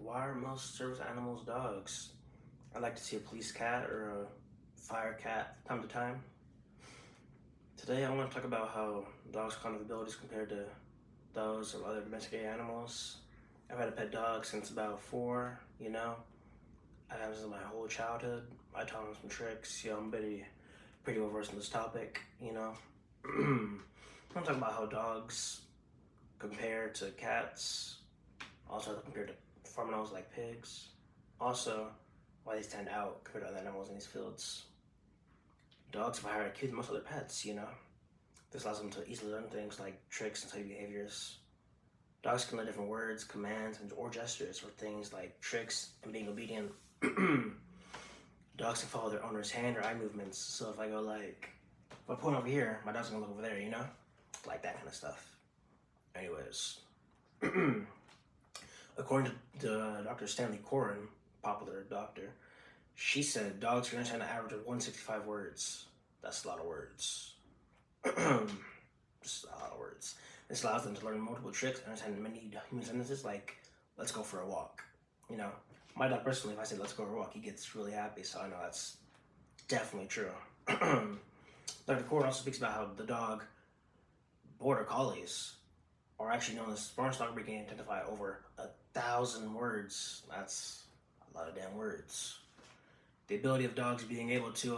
Why are most service animals dogs? I'd like to see a police cat or a fire cat from time to time. Today I want to talk about how dogs' cognitive abilities compared to those of other domesticated animals. I've had a pet dog since about 4. I've had him since my whole childhood. I taught him some tricks. I'm pretty well versed in this topic. I want to talk about how dogs compare to cats, also compared to farm animals like pigs. Also, why they stand out compared to other animals in these fields. Dogs have a higher IQ than most other pets. This allows them to easily learn things like tricks and study behaviors. Dogs can learn different words, commands, or gestures for things like tricks and being obedient. Dogs can follow their owner's hand or eye movements. So if I point over here, my dog's gonna look over there. Like that kind of stuff. Anyways, according to Dr. Stanley Coren, popular doctor, she said dogs can understand an average of 165 words. That's a lot of words. Just a lot of words. This allows them to learn multiple tricks and understand many human sentences like, let's go for a walk. My dog personally, if I say let's go for a walk, he gets really happy, so I know that's definitely true. Dr. Coren also speaks about how the dog border collies are actually known as smartest dog breed, can identify over 1,000 words. That's a lot of damn words. The ability of dogs being able to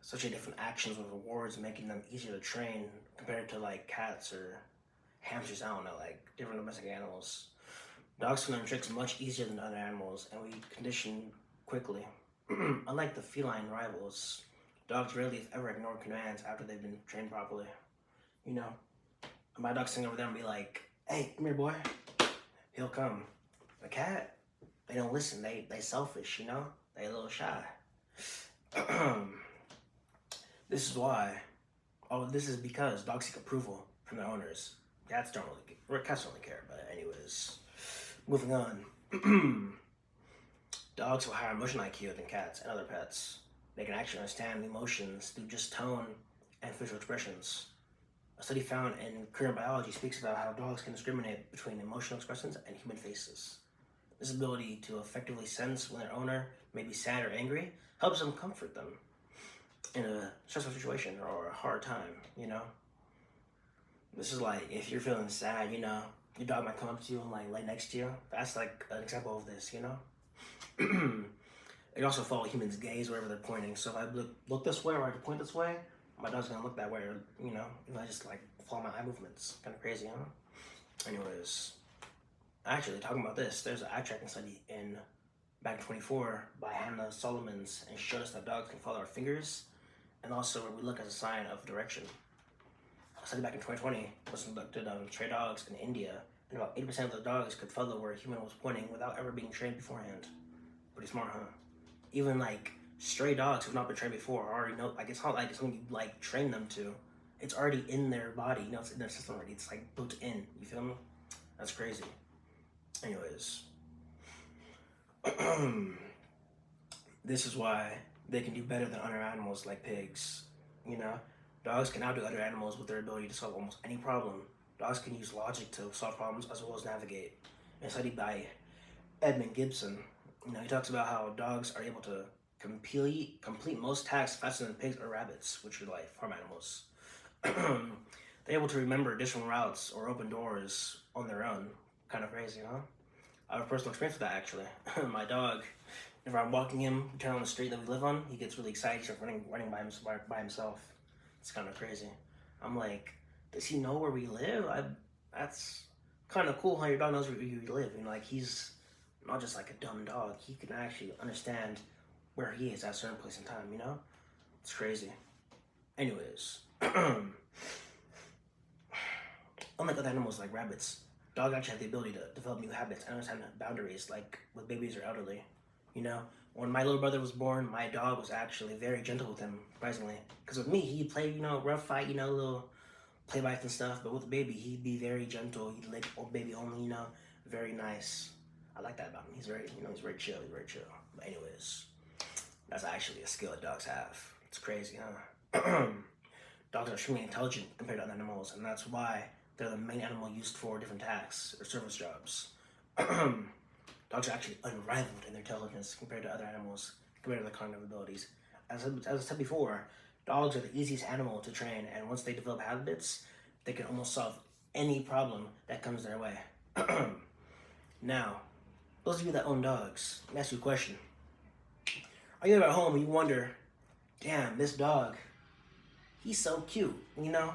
associate different actions with rewards, making them easier to train compared to like cats or hamsters. I don't know, like different domestic animals. Dogs can learn tricks much easier than other animals, and we condition quickly. Unlike the feline rivals, dogs rarely, if ever, ignore commands after they've been trained properly. You know, my dog sitting over there and be like, "Hey, come here, boy." He'll come. A cat, they don't listen. They selfish. They a little shy. This is why. Oh, this is because dogs seek approval from their owners. Cats don't really care. But anyways, moving on. Dogs have a higher emotional IQ than cats and other pets. They can actually understand emotions through just tone and facial expressions. A study found in current biology speaks about how dogs can discriminate between emotional expressions and human faces. This ability to effectively sense when their owner may be sad or angry helps them comfort them in a stressful situation or a hard time. This is like if you're feeling sad, your dog might come up to you and like lay next to you. That's like an example of this. It also follow humans' gaze wherever they're pointing. So if I look this way or I point this way, my dog's gonna look that way. Or if I just like follow my eye movements, kind of crazy, huh? Anyways, actually talking about this, there's an eye tracking study in back in 24 by Hannah Solomons, and showed us that dogs can follow our fingers, and also where we look as a sign of direction. A study back in 2020 was conducted on stray dogs in India, and about 80% of the dogs could follow where a human was pointing without ever being trained beforehand. Pretty smart, huh? Even like stray dogs who've not been trained before already know. Like it's not like it's something you like train them to. It's already in their body. It's in their system already. It's like built in. You feel me? That's crazy. Anyways, this is why they can do better than other animals like pigs. You know, dogs can outdo other animals with their ability to solve almost any problem. Dogs can use logic to solve problems as well as navigate. A study by Edmund Gibson, he talks about how dogs are able to complete most tasks faster than pigs or rabbits, which are like farm animals. They're able to remember additional routes or open doors on their own. Kind of crazy, huh? I have a personal experience with that actually. My dog, if I'm walking him, turn on the street that we live on, he gets really excited. He starts running by himself. It's kind of crazy. I'm like, does he know where we live? That's kind of cool how your dog knows where you live. Like he's not just like a dumb dog. He can actually understand where he is at a certain place in time. It's crazy. Anyways, unlike other animals like rabbits, dogs actually have the ability to develop new habits and understand boundaries, like with babies or elderly. When my little brother was born, my dog was actually very gentle with him, surprisingly. Because with me, he'd play, rough fight, little play bites and stuff. But with the baby, he'd be very gentle. He'd lick old baby only, very nice. I like that about him. He's he's very chill. He's very chill. But anyways, that's actually a skill that dogs have. It's crazy, huh? Dogs are extremely intelligent compared to other animals, and that's why they're the main animal used for different tasks or service jobs. Dogs are actually unrivaled in their intelligence compared to other animals, compared to their cognitive abilities. As I said before, dogs are the easiest animal to train, and once they develop habits, they can almost solve any problem that comes their way. Now, those of you that own dogs, let me ask you a question. Are you ever at home and you wonder, damn, this dog, he's so cute, you know?